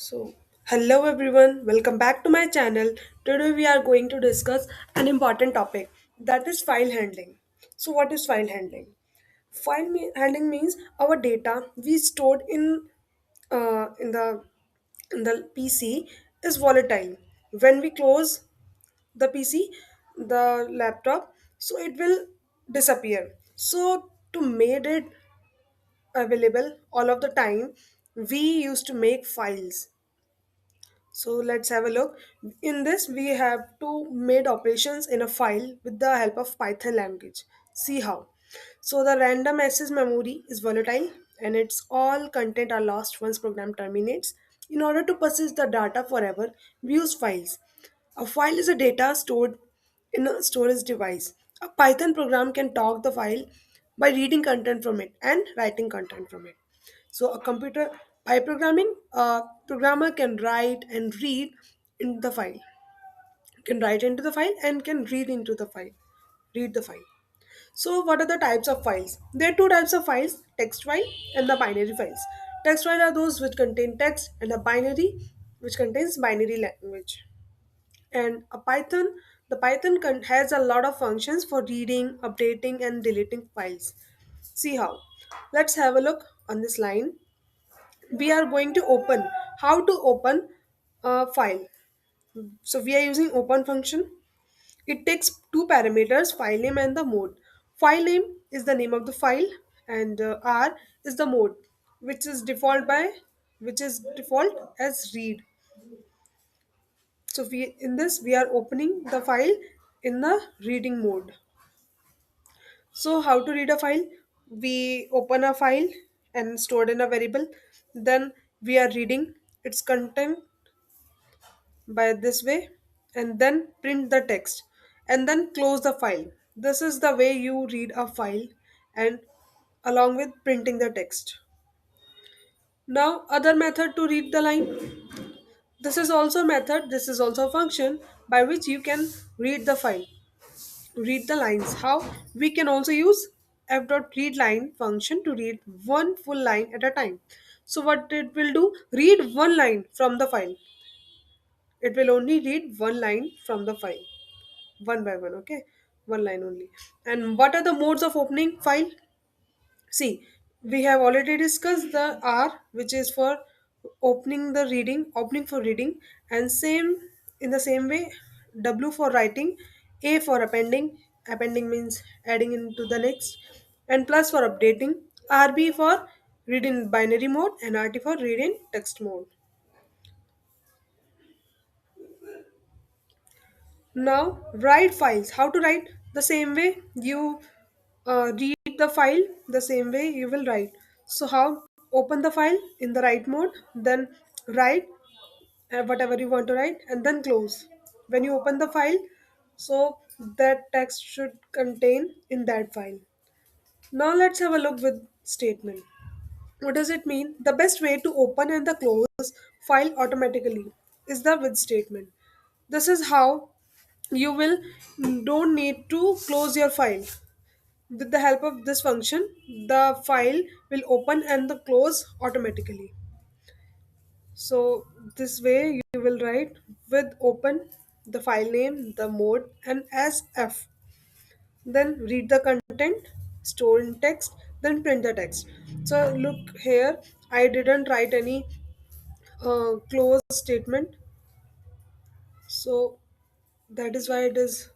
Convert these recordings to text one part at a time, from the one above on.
So, hello everyone, welcome back to my channel. Today we are going to discuss an important topic, that is file handling. So, what is file handling? Handling means our data we stored uh, in the in the PC is volatile. When we close the PC, the laptop, so it will disappear. So, to make it available all of the time, we used to make files. So let's have a look. In this, we have to made operations in a file with the help of Python language. See how. So the random access memory is volatile and its all content are lost once program terminates. In order to persist the data forever, we use files. A file is a data stored in a storage device. A Python program can talk the file by reading content from it and writing content from it. So a computer by programming, a programmer can write and read in the file, can write into the file and can read into the file, read the file. So what are the types of files? There are two types of files, text file and the binary files. Text file are those which contain text and a binary which contains binary language. And a Python, the has a lot of functions for reading, updating and deleting files. See how. Let's have a look on this line. We are going to open how to open a file. So we are using open function. It takes two parameters, file name and the mode. File name is the name of the file and R is the mode, which is default as read. So we in this we are opening the file in the reading mode. So how to read a file? We open a file and stored in a variable, then we are reading its content by this way and then print the text and then close the file. This is the way you read a file and along with printing the text. Now other method to read the line. This is also a method, this is also a function by which you can read the file, read the lines. How? We can also use f.readLine function to read one full line at a time. So what it will do, read one line from the file. It will only read one line from the file, one by one, okay, one line only. And what are the modes of opening file? See, we have already discussed the R, which is for opening for reading, and same in the same way, W for writing, A for appending means adding into the next, and plus for updating, RB for read in binary mode, and RT for read in text mode. Now, write files. How to write? The same way you read the file, the same way you will write. So, how? Open the file in the write mode, then write whatever you want to write, and then close. When you open the file, so that text should contain in that file. Now, let's have a look with statement. What does it mean? The best way to open and the close file automatically is the with statement. This is how you will don't need to close your file. With the help of this function, the file will open and the close automatically. So this way you will write with open the file name, the mode and as f. Then read the content, store in text, then print the text. So look here, I didn't write any close statement, so that is why it is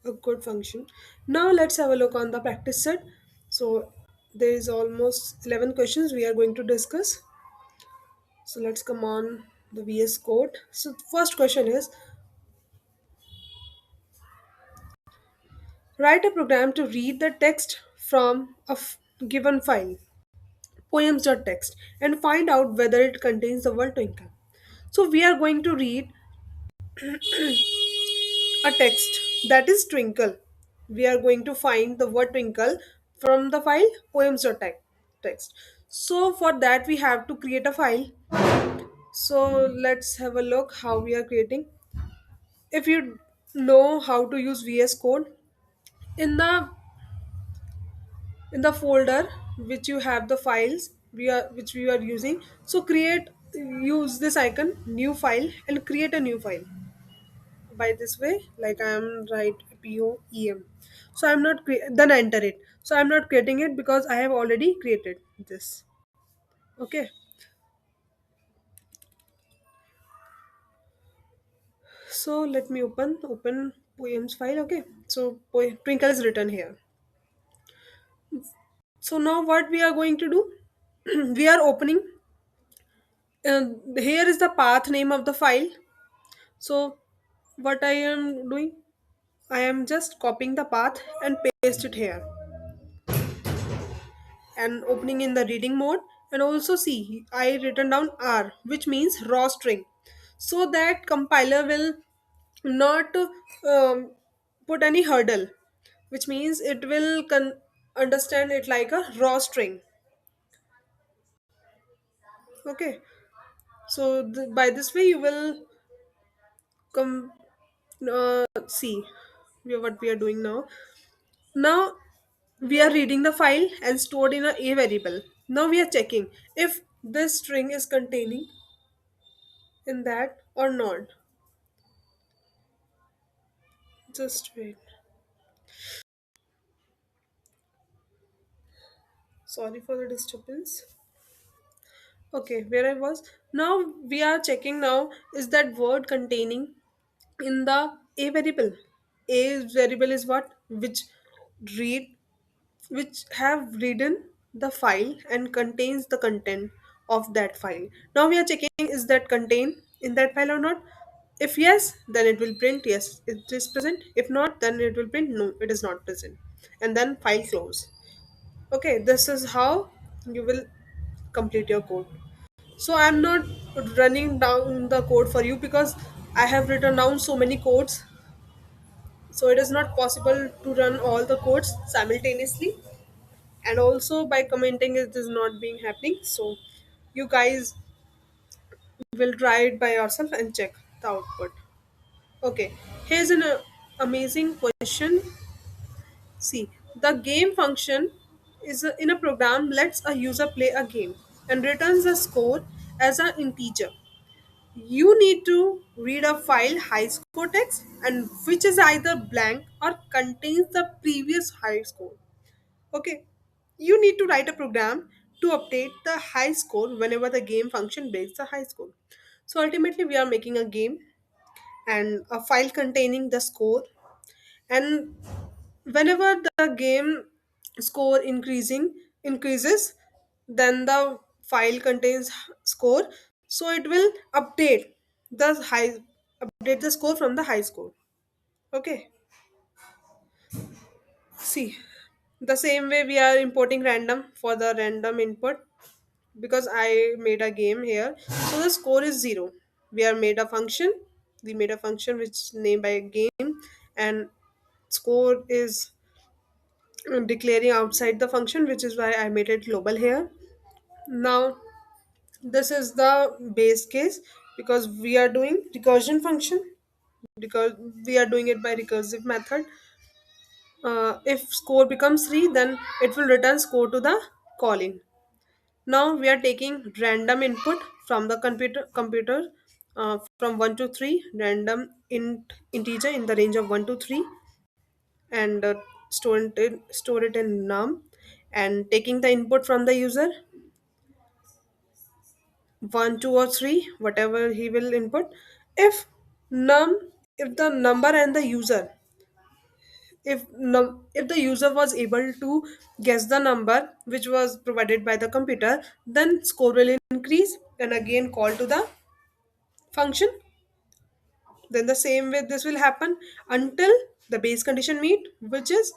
a good function. Now let's have a look on the practice set. So there is almost 11 questions we are going to discuss. So let's come on the VS Code. So first question is, write a program to read the text from given file poems.txt and find out whether it contains the word twinkle. So we are going to read a text that is twinkle. We are going to find the word twinkle from the file poems.txt. So for that we have to create a file. So let's have a look how we are creating. If you know how to use VS Code, in the folder which you have the files we are which we are using, so create use this icon new file and create a new file by this way, like I am right POEM. So I'm not then I enter it. So I'm not creating it because I have already created this. Okay, so let me open poems file. Okay, so twinkle is written here. So now what we are going to do, we are opening, here is the path name of the file. So what I am doing, I am just copying the path and paste it here and opening in the reading mode. And also see, I written down R, which means raw string, so that compiler will not put any hurdle, which means it will understand it like a raw string. Okay, so by this way you will come see what we are doing now. Now we are reading the file and stored in a variable. Now we are checking if this string is containing in that or not. Just wait. Sorry for the disturbance. Okay, where I was. Now we are checking now is that word containing in the a variable. A variable is what? Read which have readden the file and contains the content of that file. Now we are checking is that contained in that file or not. If yes, then it will print yes, it is present. If not, then it will print no, it is not present. And then file close. Okay, this is how you will complete your code. So I'm not running down the code for you because I have written down so many codes. So it is not possible to run all the codes simultaneously. And also by commenting it is not being happening. So you guys will try it by yourself and check the output. Okay, here's an amazing question. See, the game function is in a program lets a user play a game and returns a score as an integer. You need to read a file high score text and which is either blank or contains the previous high score. Okay, you need to write a program to update the high score whenever the game function breaks the high score. So ultimately, we are making a game and a file containing the score, and whenever the game score increases, then the file contains score, so it will the high update the score from the high score. Okay, see, the same way we are importing random for the random input because I made a game here. So the score is 0. We are made a function. We made a function which named by game, and score is declaring outside the function, which is why I made it global here. Now this is the base case because we are doing recursion function, because we are doing it by recursive method. If score becomes 3, then it will return score to the calling. Now we are taking random input from the computer from 1 to 3, random integer in the range of 1 to 3, and store it in num, and taking the input from the user 1, 2, or 3, whatever he will input. If num, if the number and the user, if the user was able to guess the number which was provided by the computer, then score will increase and again call to the function. Then the same way this will happen until the base condition meet, which is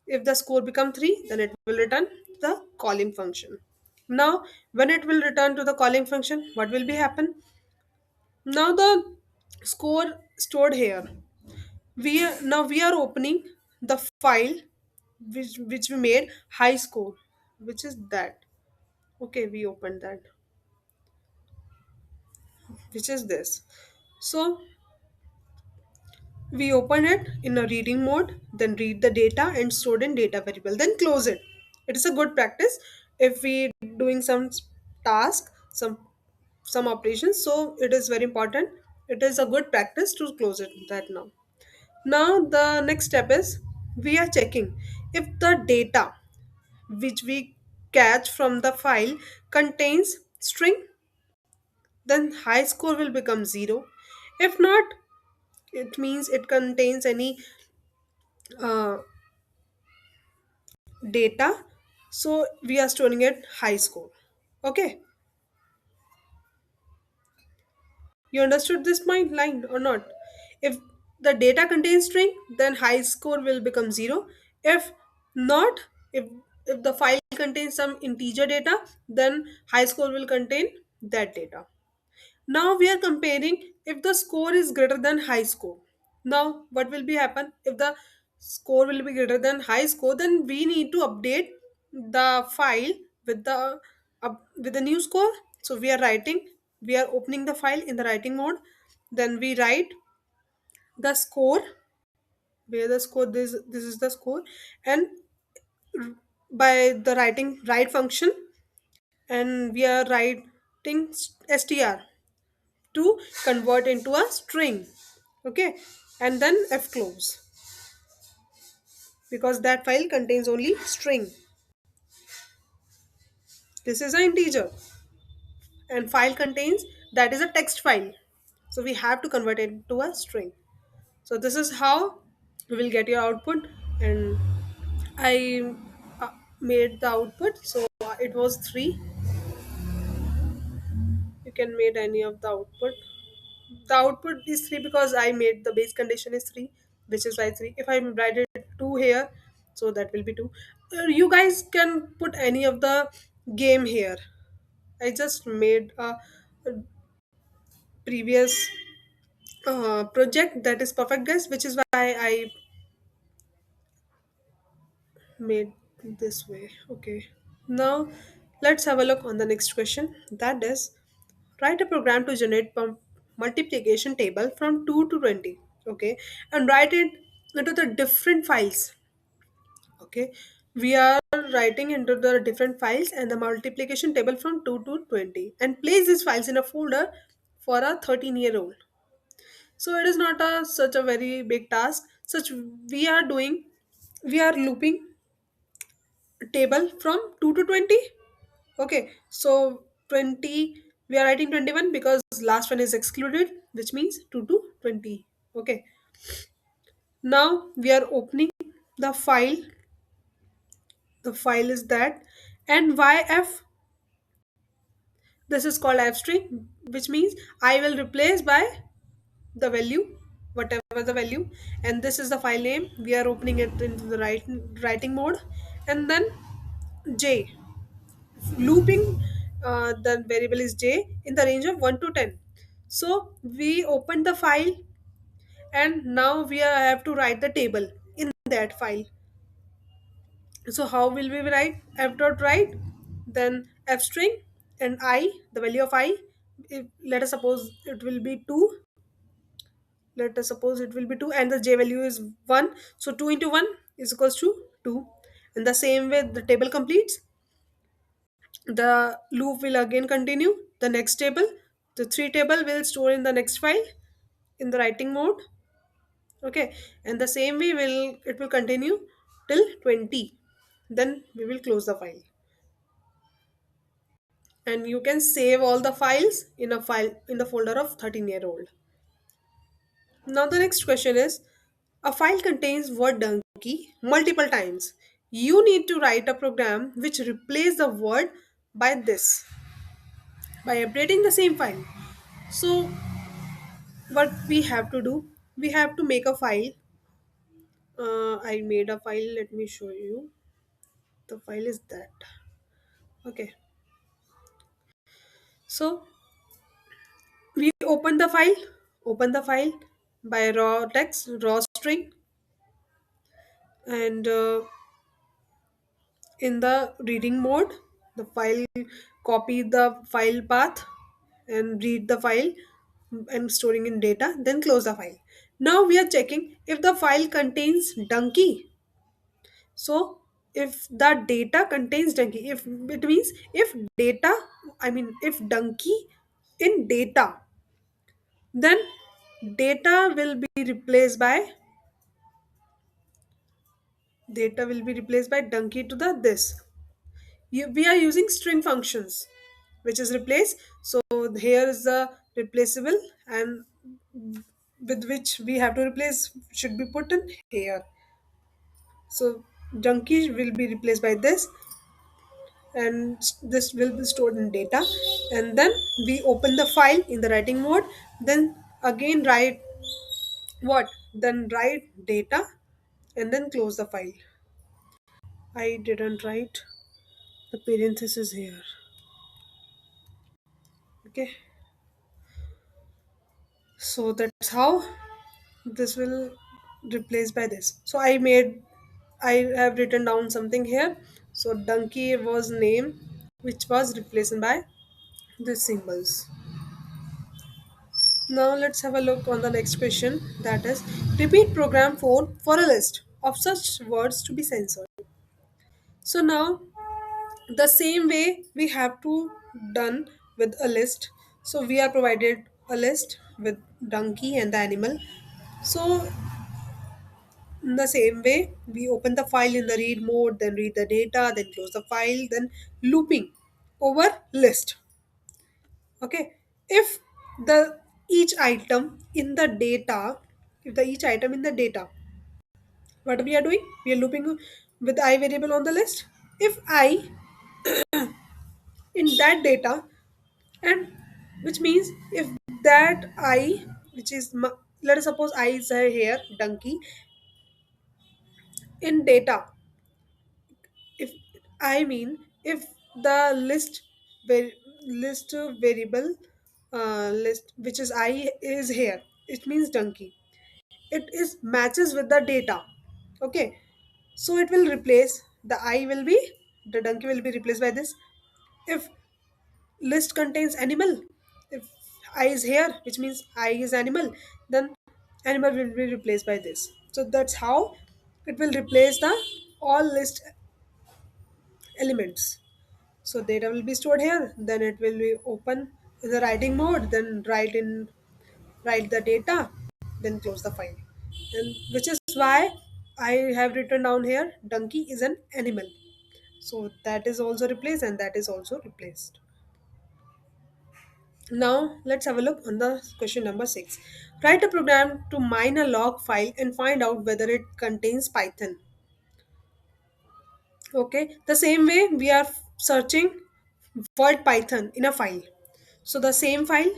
if the score become 3, then it will return the calling function. Now when it will return to the calling function, what will be happen? Now the score stored here, we are opening the file which we made high score, which is that. Okay, we opened that, which is this. So we open it in a reading mode, then read the data and stored in data variable, then close it. It is a good practice if we doing some task, some some operations, so it is very important. It is a good practice to close it that now. Now the next step is we are checking if the data which we catch from the file contains string, then high score will become 0. If not, it means it contains any uh, data, so we are storing it high score. Okay, you understood this mind line or not? If the data contains string, then high score will become 0. If not, if the file contains some integer data, then high score will contain that data. Now we are comparing if the score is greater than high score. Now what will be happen if the score will be greater than high score? Then we need to update the file with the new score. So we are opening the file in the writing mode. Then we write the score, where the score, this is the score, and by the writing write function, and we are writing str to convert into a string. Okay, and then f close, because that file contains only string. This is an integer, and file contains, that is a text file, so we have to convert it into a string. So this is how we will get your output. And I made the output, so it was 3. You can make any of the output. The output is 3 because I made the base condition is 3, which is why 3. If I write it 2 here, so that will be 2. You guys can put any of the game here. I just made a previous project, that is perfect guess, which is why I made this way. Okay, now let's have a look on the next question, that is write a program to generate multiplication table from 2 to 20. Okay, and write it into the different files. Okay, we are writing into the different files and the multiplication table from 2 to 20, and place these files in a folder for a 13-year-old. So it is not such a very big task. Such we are doing, we are looping table from 2 to 20. Okay, so 20, we are writing 21 because last one is excluded, which means 2 to 20. Okay, now we are opening the file. The file is that, and yf, this is called f string, which means I will replace by the value, whatever the value, and this is the file name. We are opening it into the writing mode, and then j, looping, the variable is j in the range of 1 to 10. So we open the file, and now have to write the table in that file. So how will we write f dot write, then f string, and I, the value of I, if, let us suppose it will be 2. Let us suppose it will be 2, and the j value is 1. So 2 into 1 is equals to 2. In the same way the table completes, the loop will again continue. The next table, the 3 table, will store in the next file in the writing mode. Okay, and the same way will it will continue till 20. Then we will close the file, and you can save all the files in a file in the folder of 13-year-old. Now the next question is, a file contains word donkey multiple times. You need to write a program which replace the word by this, by updating the same file. So what we have to do, we have to make a file. I made a file, let me show you. The file is that. Okay, so we open the file by raw text, raw string, and in the reading mode, the file, copy the file path and read the file and storing in data, then close the file. Now we are checking if the file contains donkey. So if the data contains donkey, if it means if data, I mean if donkey in data, then data will be replaced by donkey to the this. We are using string functions which is replaced. So here is the replaceable, and with which we have to replace should be put in here. So donkey will be replaced by this, and this will be stored in data. And then we open the file in the writing mode, then again write what, then write data, and then close the file. I didn't write the parenthesis here. Okay, so that's how this will replace by this. So I have written down something here. So donkey was name which was replaced by these symbols. Now let's have a look on the next question, that is repeat program 4 for a list of such words to be censored. So now the same way we have to done with a list. So we are provided a list with donkey and the animal. So in the same way, we open the file in the read mode, then read the data, then close the file, then looping over list. Okay. If the each item in the data, if the each item in the data, what we are doing? We are looping with I variable on the list. If I in that data, and which means if that I, which is let us suppose I is here donkey in data, if I mean if the list variable list which is I is here, it means donkey, it is matches with the data. Okay, so it will replace the I will be, the donkey will be replaced by this. If list contains animal, if I is here which means I is animal, then animal will be replaced by this. So that's how it will replace the all list elements. So data will be stored here, then it will be open in the writing mode, then write the data, then close the file. And which is why I have written down here donkey is an animal. So that is also replaced and that is also replaced. Now let's have a look on the question number 6. Write a program to mine a log file and find out whether it contains Python. Okay, the same way we are searching word Python in a file. So the same file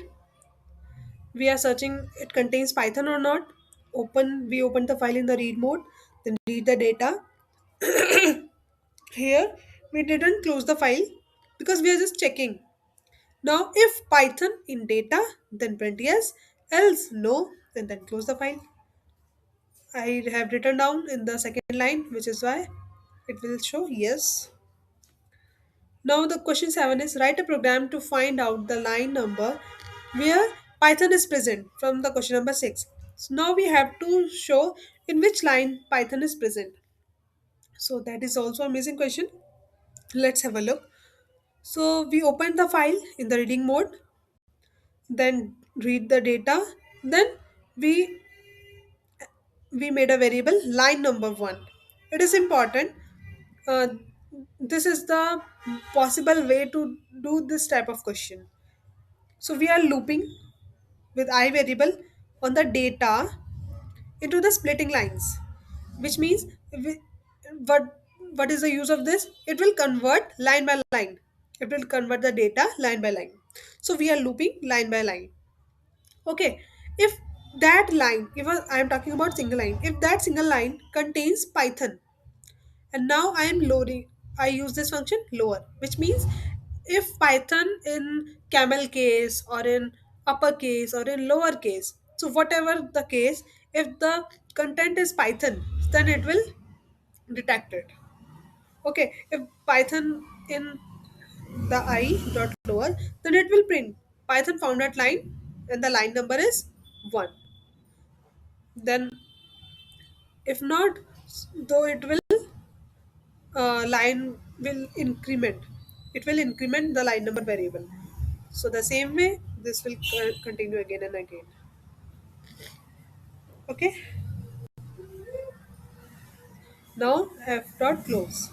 we are searching, it contains Python or not. We open the file in the read mode, then read the data. Here we didn't close the file because we are just checking. Now if Python in data, then print yes, else no, and then close the file. I have written down in the second line, which is why it will show yes. Now the question 7 is write a program to find out the line number where Python is present from the question number 6. So now we have to show in which line Python is present. So that is also a missing question. Let's have a look. So we opened the file in the reading mode, then read the data, then we we made a variable line number 1. It is important. Uh, this is the possible way to do this type of question. So we are looping with I variable on the data into the splitting lines, which means we, what what is the use of this? It will convert line by line. It will convert the data line by line. So we are looping line by line. Okay, if that line, if I am talking about single line, if that single line contains Python, and now I am loading, I use this function lower, which means if Python in camel case or in uppercase or in lower case, so whatever the case, if the content is Python, then it will detect it. Okay, if Python in the I dot lower, then it will print Python found at line and the line number is 1. Then if not, though it will line will increment, it will increment the line number variable. So the same way, this will continue again and again. Okay. Now f dot close.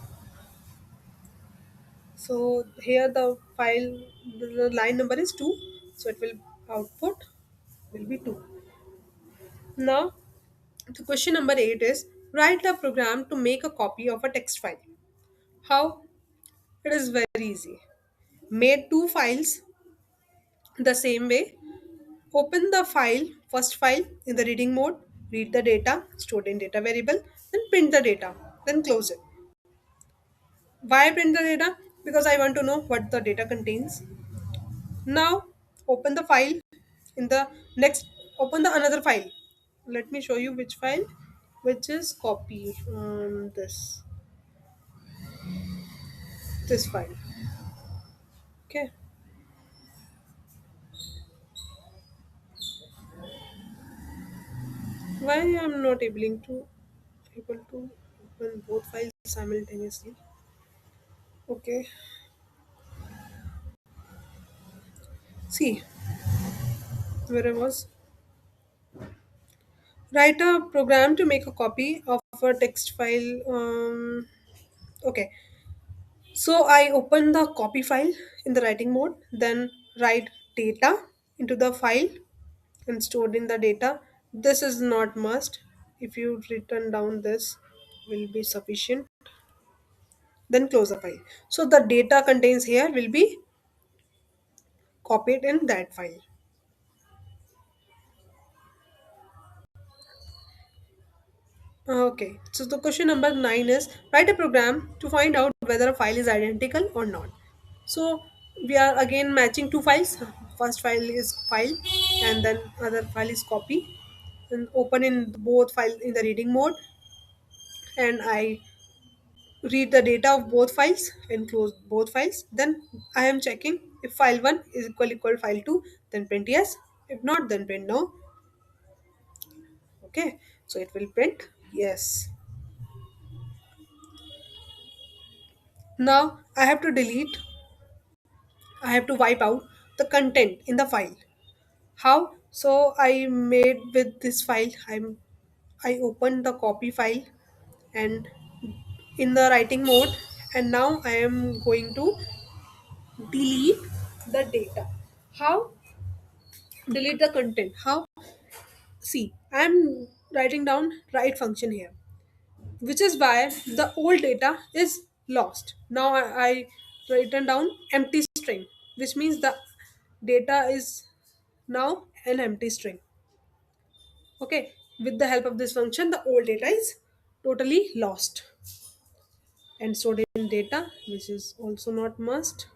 So here the file, the line number is 2. So it will output will be 2. Now the question number 8 is write a program to make a copy of a text file. How? It is very easy. Made two files the same way. Open the file, first file in the reading mode, read the data stored in data variable, then print the data, then close it. Why print the data? Because I want to know what the data contains. Now open the file in the next, open the another file. Let me show you which file, which is copy this file. Okay. Why I'm not able to open both files simultaneously? Okay. See where I was. Write a program to make a copy of a text file. Okay. So I open the copy file in the writing mode, then write data into the file and stored in the data. This is not must. If you written down this will be sufficient. Then close the file. So the data contains here will be copied in that file. Okay, so the question number 9 is write a program to find out whether a file is identical or not. So we are again matching two files. First file is file and then other file is copy. And open in both file in the reading mode and I read the data of both files and close both files. Then I am checking if file 1 is equal file 2, then print yes. If not, then print no. Okay, so it will print yes. Now I have to wipe out the content in the file. How? So I made with this file, I opened the copy file and in the writing mode, and now I am going to delete the data. How? Delete the content. How? See, I am writing down write function here, which is why the old data is lost. Now I written down empty string, which means the data is now an empty string. Okay, with the help of this function, the old data is totally lost and stored in data, which is also not must.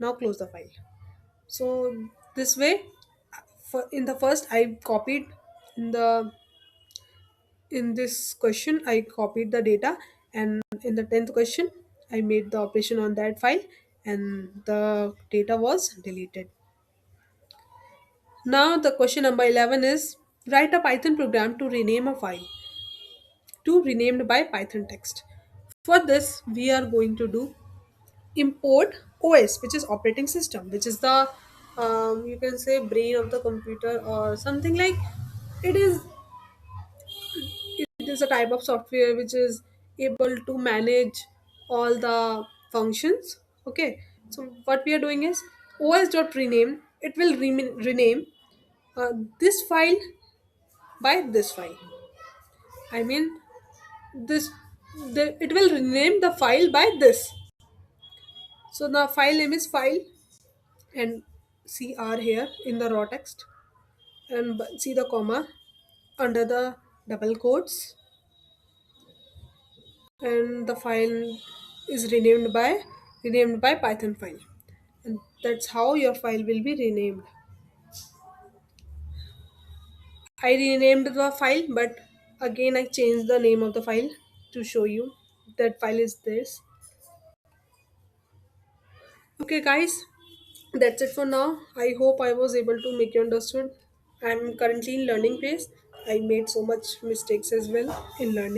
Now close the file. So this way, for in the first I copied in the in this question I copied the data, and in the 10th question I made the operation on that file, and the data was deleted. Now the question number 11 is write a Python program to rename a file to renamed by Python text. For this, we are going to do import OS, which is operating system, which is the you can say brain of the computer or something like. It is it is a type of software which is able to manage all the functions. Okay, so what we are doing is OS dot rename. It will rename this file by this file. I mean this it will rename the file by this. So the file name is file and cr here in the raw text, and see the comma under the double quotes, and the file is renamed by Python file, and that's how your file will be renamed. I renamed the file, but again I changed the name of the file to show you that file is this. Okay, guys, that's it for now. I hope I was able to make you understood. I'm currently in learning phase. I made so much mistakes as well in learning.